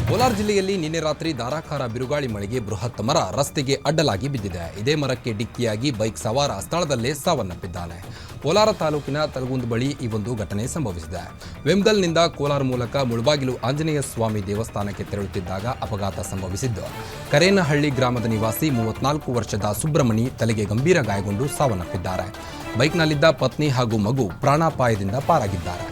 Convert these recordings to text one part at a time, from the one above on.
ಕೋಲಾರ ಜಿಲ್ಲೆಯಲ್ಲಿ ನಿನ್ನೆ ರಾತ್ರಿ ಧಾರಾಕಾರ ಬಿರುಗಾಳಿ ಮಳೆಗೆ ಬೃಹತ್ ಮರ ರಸ್ತೆಗೆ ಅಡ್ಡಲಾಗಿ ಬಿದ್ದಿದೆ. ಇದೇ ಮರಕ್ಕೆ ಡಿಕ್ಕಿಯಾಗಿ ಬೈಕ್ ಸವಾರ ಸ್ಥಳದಲ್ಲೇ ಸಾವನ್ನಪ್ಪಿದ್ದಾನೆ. ಕೋಲಾರ ತಾಲೂಕಿನ ತಲಗುಂದ್ ಬಳಿ ಈ ಒಂದು ಘಟನೆ ಸಂಭವಿಸಿದೆ. ವೆಮ್ಗಲ್ನಿಂದ ಕೋಲಾರ ಮೂಲಕ ಮುಳಬಾಗಿಲು ಆಂಜನೇಯ ಸ್ವಾಮಿ ದೇವಸ್ಥಾನಕ್ಕೆ ತೆರಳುತ್ತಿದ್ದಾಗ ಅಪಘಾತ ಸಂಭವಿಸಿದ್ದು, ಕರೇನಹಳ್ಳಿ ಗ್ರಾಮದ ನಿವಾಸಿ 34 ವರ್ಷದ ಸುಬ್ರಮಣಿ ತಲೆಗೆ ಗಂಭೀರ ಗಾಯಗೊಂಡು ಸಾವನ್ನಪ್ಪಿದ್ದಾರೆ. ಬೈಕ್ನಲ್ಲಿದ್ದ ಪತ್ನಿ ಹಾಗೂ ಮಗು ಪ್ರಾಣಾಪಾಯದಿಂದ ಪಾರಾಗಿದ್ದಾರೆ.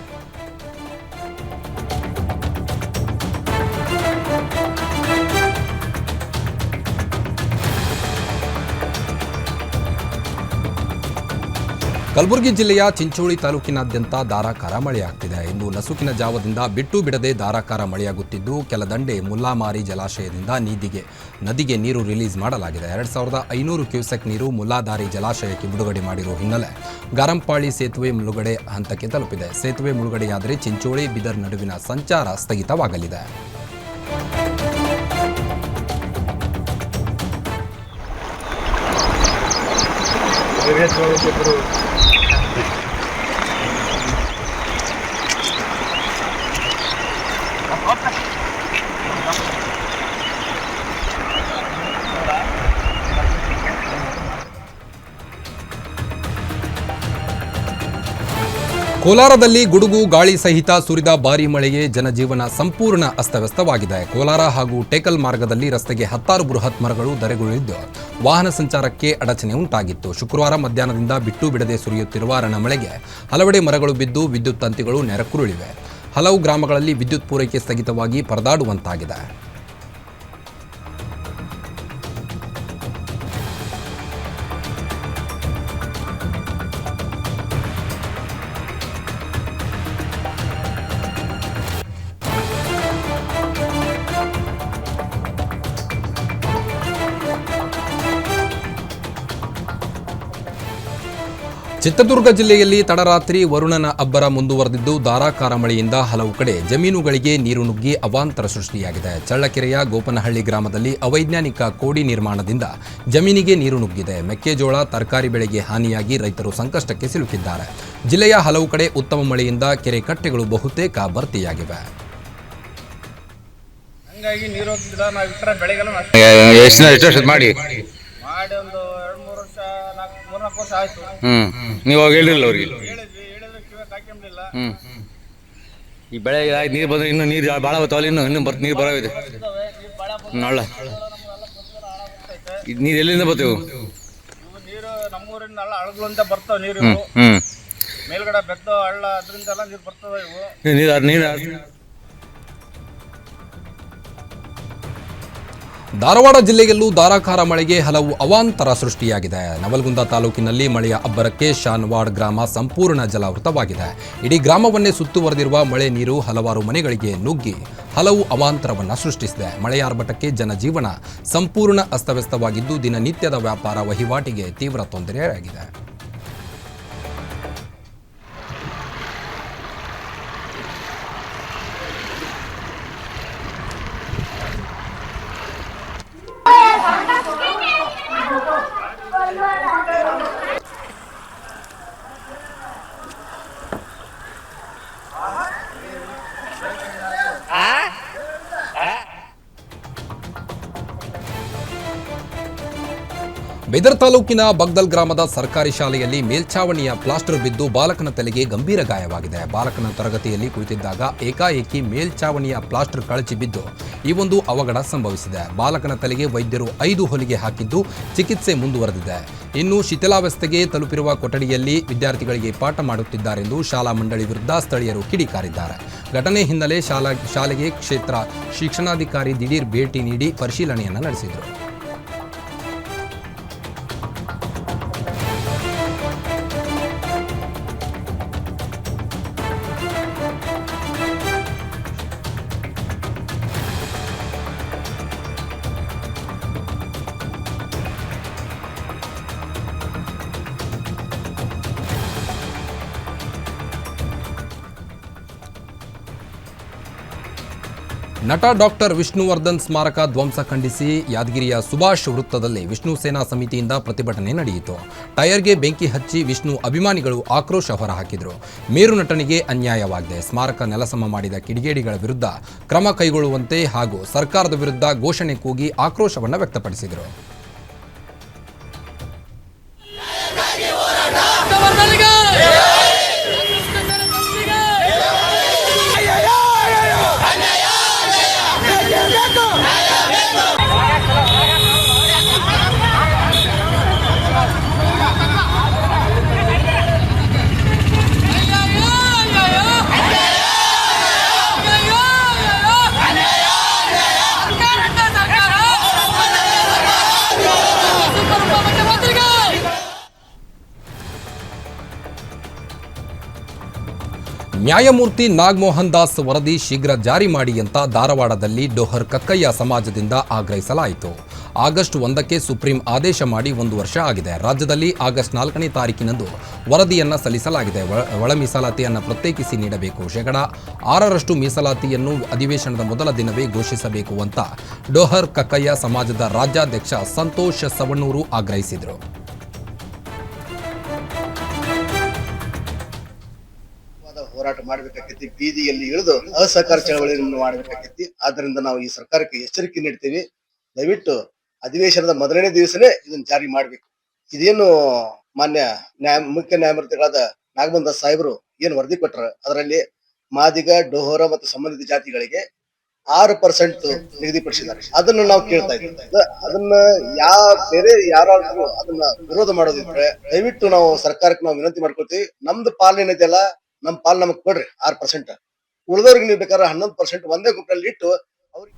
ಕಲಬುರಗಿ ಜಿಲ್ಲೆಯ ಚಿಂಚೋಳಿ ತಾಲೂಕಿನಾದ್ಯಂತ ಧಾರಾಕಾರ ಮಳೆಯಾಗ್ತಿದೆ. ಇಂದು ನಸುಕಿನ ಜಾವದಿಂದ ಬಿಟ್ಟು ಬಿಡದೆ ಧಾರಾಕಾರ ಮಳೆಯಾಗುತ್ತಿದ್ದು, ಕೆಲ ದಂಡೆ ಮುಲ್ಲಾಮಾರಿ ಜಲಾಶಯದಿಂದ ನದಿಗೆ ನೀರು ರಿಲೀಸ್ ಮಾಡಲಾಗಿದೆ. 2500 ಕ್ಯೂಸೆಕ್ ನೀರು ಮುಲ್ಲಾದಾರಿ ಜಲಾಶಯಕ್ಕೆ ಬಿಡುಗಡೆ ಮಾಡಿರುವ ಹಿನ್ನೆಲೆ ಗಾರಂಪಾಳಿ ಸೇತುವೆ ಮುಳುಗಡೆ ಹಂತಕ್ಕೆ ತಲುಪಿದೆ. ಸೇತುವೆ ಮುಳುಗಡೆಯಾದರೆ ಚಿಂಚೋಳಿ ಬೀದರ್ ನಡುವಿನ ಸಂಚಾರ ಸ್ಥಗಿತವಾಗಲಿದೆ. ಕೋಲಾರದಲ್ಲಿ ಗುಡುಗು ಗಾಳಿ ಸಹಿತ ಸುರಿದ ಭಾರೀ ಮಳೆಗೆ ಜನಜೀವನ ಸಂಪೂರ್ಣ ಅಸ್ತವ್ಯಸ್ತವಾಗಿದೆ. ಕೋಲಾರ ಹಾಗೂ ಟೇಕಲ್ ಮಾರ್ಗದಲ್ಲಿ ರಸ್ತೆಗೆ 10 ಬೃಹತ್ ಮರಗಳು ಧರೆಗುರುಳಿದ್ದು ವಾಹನ ಸಂಚಾರಕ್ಕೆ ಅಡಚಣೆ ಉಂಟಾಗಿತ್ತು. ಶುಕ್ರವಾರ ಮಧ್ಯಾಹ್ನದಿಂದ ಬಿಟ್ಟು ಬಿಡದೆ ಸುರಿಯುತ್ತಿರುವ ರಣಮಳೆಗೆ ಹಲವೆಡೆ ಮರಗಳು ಬಿದ್ದು ವಿದ್ಯುತ್ ತಂತಿಗಳು ನೆರಕುರುಳಿವೆ. ಹಲವು ಗ್ರಾಮಗಳಲ್ಲಿ ವಿದ್ಯುತ್ ಪೂರೈಕೆ ಸ್ಥಗಿತವಾಗಿ ಪರದಾಡುವಂತಾಗಿದೆ. ಚಿತ್ರದುರ್ಗ ಜಿಲ್ಲೆಯಲ್ಲಿ ತಡರಾತ್ರಿ ವರುಣನ ಅಬ್ಬರ ಮುಂದುವರೆದಿದ್ದು, ಧಾರಾಕಾರ ಮಳೆಯಿಂದ ಹಲವು ಕಡೆ ಜಮೀನುಗಳಿಗೆ ನೀರು ನುಗ್ಗಿ ಅವಾಂತರ ಸೃಷ್ಟಿಯಾಗಿದೆ. ಚಳ್ಳಕೆರೆಯ ಗೋಪನಹಳ್ಳಿ ಗ್ರಾಮದಲ್ಲಿ ಅವೈಜ್ಞಾನಿಕ ಕೋಡಿ ನಿರ್ಮಾಣದಿಂದ ಜಮೀನಿಗೆ ನೀರು ನುಗ್ಗಿದೆ. ಮೆಕ್ಕೆಜೋಳ, ತರಕಾರಿ ಬೆಳೆಗೆ ಹಾನಿಯಾಗಿ ರೈತರು ಸಂಕಷ್ಟಕ್ಕೆ ಸಿಲುಕಿದ್ದಾರೆ. ಜಿಲ್ಲೆಯ ಹಲವು ಕಡೆ ಉತ್ತಮ ಮಳೆಯಿಂದ ಕೆರೆ ಕಟ್ಟೆಗಳು ಬಹುತೇಕ ಭರ್ತಿಯಾಗಿವೆ. ನೀವು ಹೇಳಿರಲಿಲ್ಲ ಅವ್ರಿಗೆ ಈ ಬೆಳೆ ನೀರು ಬಂದ್ರೆ ಇನ್ನು ನೀರು ಭಾಳ ಬರ್ತಾವಲ್ಲ, ಇನ್ನು ನೀರು ಬರೋದಿದೆ. ನಾಳ ನೀರು ಎಲ್ಲಿಂದ ಬರ್ತೇವೆ? ನೀರು ನಮ್ಮೂರಿನ ಹಳ್ಳಗಳಿಂದ ಬರ್ತಾವ. ನೀರು ಮೇಲ್ಗಡೆ ಬೆತ್ತ ಹಳ್ಳ ಅದರಿಂದ ನೀರು ಬರ್ತವೆ. ಇವು ನೀರು ಧಾರವಾಡ ಜಿಲ್ಲೆಯಲ್ಲೂ ಧಾರಾಕಾರ ಮಳೆಗೆ ಹಲವು ಅವಾಂತರ ಸೃಷ್ಟಿಯಾಗಿದೆ. ನವಲಗುಂದ ತಾಲೂಕಿನಲ್ಲಿ ಮಳೆಯ ಅಬ್ಬರಕ್ಕೆ ಶಾನ್ವಾಡ್ ಗ್ರಾಮ ಸಂಪೂರ್ಣ ಜಲಾವೃತವಾಗಿದೆ. ಇಡೀ ಗ್ರಾಮವನ್ನೇ ಸುತ್ತುವರೆದಿರುವ ಮಳೆ ನೀರು ಹಲವಾರು ಮನೆಗಳಿಗೆ ನುಗ್ಗಿ ಹಲವು ಅವಾಂತರವನ್ನು ಸೃಷ್ಟಿಸಿದೆ. ಮಳೆಯ ಆರ್ಭಟಕ್ಕೆ ಜನಜೀವನ ಸಂಪೂರ್ಣ ಅಸ್ತವ್ಯಸ್ತವಾಗಿದ್ದು, ದಿನನಿತ್ಯದ ವ್ಯಾಪಾರ ವಹಿವಾಟಿಗೆ ತೀವ್ರ ತೊಂದರೆಯಾಗಿದೆ. ಬೀದರ್ ತಾಲೂಕಿನ ಬಗ್ದಲ್ ಗ್ರಾಮದ ಸರ್ಕಾರಿ ಶಾಲೆಯಲ್ಲಿ ಮೇಲ್ಛಾವಣಿಯ ಪ್ಲಾಸ್ಟರ್ ಬಿದ್ದು ಬಾಲಕನ ತಲೆಗೆ ಗಂಭೀರ ಗಾಯವಾಗಿದೆ. ಬಾಲಕನ ತರಗತಿಯಲ್ಲಿ ಕುಳಿತಿದ್ದಾಗ ಏಕಾಏಕಿ ಮೇಲ್ಛಾವಣಿಯ ಪ್ಲಾಸ್ಟರ್ ಕಳಚಿ ಬಿದ್ದು ಈ ಒಂದು ಅವಘಡ ಸಂಭವಿಸಿದೆ. ಬಾಲಕನ ತಲೆಗೆ ವೈದ್ಯರು 5 ಹೊಲಿಗೆ ಹಾಕಿದ್ದು ಚಿಕಿತ್ಸೆ ಮುಂದುವರೆದಿದೆ. ಇನ್ನು ಶಿಥಿಲಾವಸ್ಥೆಗೆ ತಲುಪಿರುವ ಕೊಠಡಿಯಲ್ಲಿ ವಿದ್ಯಾರ್ಥಿಗಳಿಗೆ ಪಾಠ ಮಾಡುತ್ತಿದ್ದಾರೆಂದು ಶಾಲಾ ಮಂಡಳಿ ವಿರುದ್ಧ ಸ್ಥಳೀಯರು ಕಿಡಿಕಾರಿದ್ದಾರೆ. ಘಟನೆ ಹಿನ್ನೆಲೆ ಶಾಲೆಗೆ ಕ್ಷೇತ್ರ ಶಿಕ್ಷಣಾಧಿಕಾರಿ ದಿಢೀರ್ ಭೇಟಿ ನೀಡಿ ಪರಿಶೀಲನೆಯನ್ನು ನಡೆಸಿದರು. ನಟ ಡಾಕ್ಟರ್ ವಿಷ್ಣುವರ್ಧನ್ ಸ್ಮಾರಕ ಧ್ವಂಸ ಖಂಡಿಸಿ ಯಾದಗಿರಿಯ ಸುಭಾಷ್ ವೃತ್ತದಲ್ಲಿ ವಿಷ್ಣು ಸೇನಾ ಸಮಿತಿಯಿಂದ ಪ್ರತಿಭಟನೆ ನಡೆಯಿತು. ಟೈರ್ಗೆ ಬೆಂಕಿ ಹಚ್ಚಿ ವಿಷ್ಣು ಅಭಿಮಾನಿಗಳು ಆಕ್ರೋಶ ಹೊರಹಾಕಿದರು. ಮೇರು ನಟನಿಗೆ ಅನ್ಯಾಯವಾಗಿದೆ, ಸ್ಮಾರಕ ನೆಲಸಮ ಮಾಡಿದ ಕಿಡಿಗೇಡಿಗಳ ವಿರುದ್ಧ ಕ್ರಮ ಕೈಗೊಳ್ಳುವಂತೆ ಹಾಗೂ ಸರ್ಕಾರದ ವಿರುದ್ಧ ಘೋಷಣೆ ಕೂಗಿ ಆಕ್ರೋಶವನ್ನು ವ್ಯಕ್ತಪಡಿಸಿದರು. ನ್ಯಾಯಮೂರ್ತಿ ನಾಗಮೋಹನ್ ದಾಸ್ ವರದಿ ಶೀಘ್ರ ಜಾರಿ ಮಾಡಿ ಅಂತ ಧಾರವಾಡದಲ್ಲಿ ಡೋಹರ್ ಕಕ್ಕಯ್ಯ ಸಮಾಜದಿಂದ ಆಗ್ರಹಿಸಲಾಯಿತು. ಆಗಸ್ಟ್ 1ಕ್ಕೆ ಸುಪ್ರೀಂ ಆದೇಶ ಮಾಡಿ 1 ವರ್ಷ ಆಗಿದೆ. ರಾಜ್ಯದಲ್ಲಿ ಆಗಸ್ಟ್ 4ನೇ ತಾರೀಕಿನಂದು ವರದಿಯನ್ನು ಸಲ್ಲಿಸಲಾಗಿದೆ. ಒಳ ಮೀಸಲಾತಿಯನ್ನು ಪ್ರತ್ಯೇಕಿಸಿ ನೀಡಬೇಕು, ಶೇಕಡಾ 6ರಷ್ಟು ಮೀಸಲಾತಿಯನ್ನು ಅಧಿವೇಶನದ ಮೊದಲ ದಿನವೇ ಘೋಷಿಸಬೇಕು ಅಂತ ಡೋಹರ್ ಕಕ್ಕಯ್ಯ ಸಮಾಜದ ರಾಜ್ಯಾಧ್ಯಕ್ಷ ಸಂತೋಷ್ ಸವಣೂರು ಆಗ್ರಹಿಸಿದರು. ಹೋರಾಟ ಮಾಡಬೇಕಾಗಿತ್ತು, ಬೀದಿಯಲ್ಲಿ ಇಳಿದು ಅಸಹಕಾರ ಚಳವಳಿಯನ್ನು ಮಾಡಬೇಕಾಗಿತ್ತು. ಆದ್ರಿಂದ ನಾವು ಈ ಸರ್ಕಾರಕ್ಕೆ ಎಚ್ಚರಿಕೆ ನೀಡ್ತೀವಿ, ದಯವಿಟ್ಟು ಅಧಿವೇಶನದ ಮೊದಲನೇ ದಿವಸನೇ ಇದನ್ನ ಜಾರಿ ಮಾಡ್ಬೇಕು. ಇದೇನು ಮಾನ್ಯ ಮುಖ್ಯ ನ್ಯಾಯಮೂರ್ತಿಗಳಾದ ನಾಗಮೋಹನ್ ದಾಸ್ ಸಾಹೇಬರು ಏನು ವರದಿ ಕೊಟ್ಟರ, ಅದರಲ್ಲಿ ಮಾದಿಗ, ಡೋಹರ ಮತ್ತು ಸಂಬಂಧಿತ ಜಾತಿಗಳಿಗೆ 6% ನಿಗದಿಪಡಿಸಿದ್ದಾರೆ. ಅದನ್ನು ನಾವು ಕೇಳ್ತಾ ಇದ್ದೀವಿ. ಅದನ್ನ ಬೇರೆ ಯಾರಾದ್ರೂ ಅದನ್ನ ವಿರೋಧ ಮಾಡೋದಿದ್ರೆ ದಯವಿಟ್ಟು ನಾವು ಸರ್ಕಾರಕ್ಕೆ ನಾವು ವಿನಂತಿ ಮಾಡ್ಕೊಳ್ತೀವಿ, ನಮ್ದು ಪಾಲನೆ ಏನಿದೆಯಲ್ಲ, ನಮ್ ಪಾಲ್ ನಮಗ್ ಕೊಡ್ರಿ 6%. ಉಳಿದವ್ರಿಗೆ ನೀವು ಬೇಕಾದ್ರೆ 11% ಒಂದೇ ಗುಂಪಿನಲ್ಲಿ ಇಟ್ಟು ಅವ್ರಿಗೆ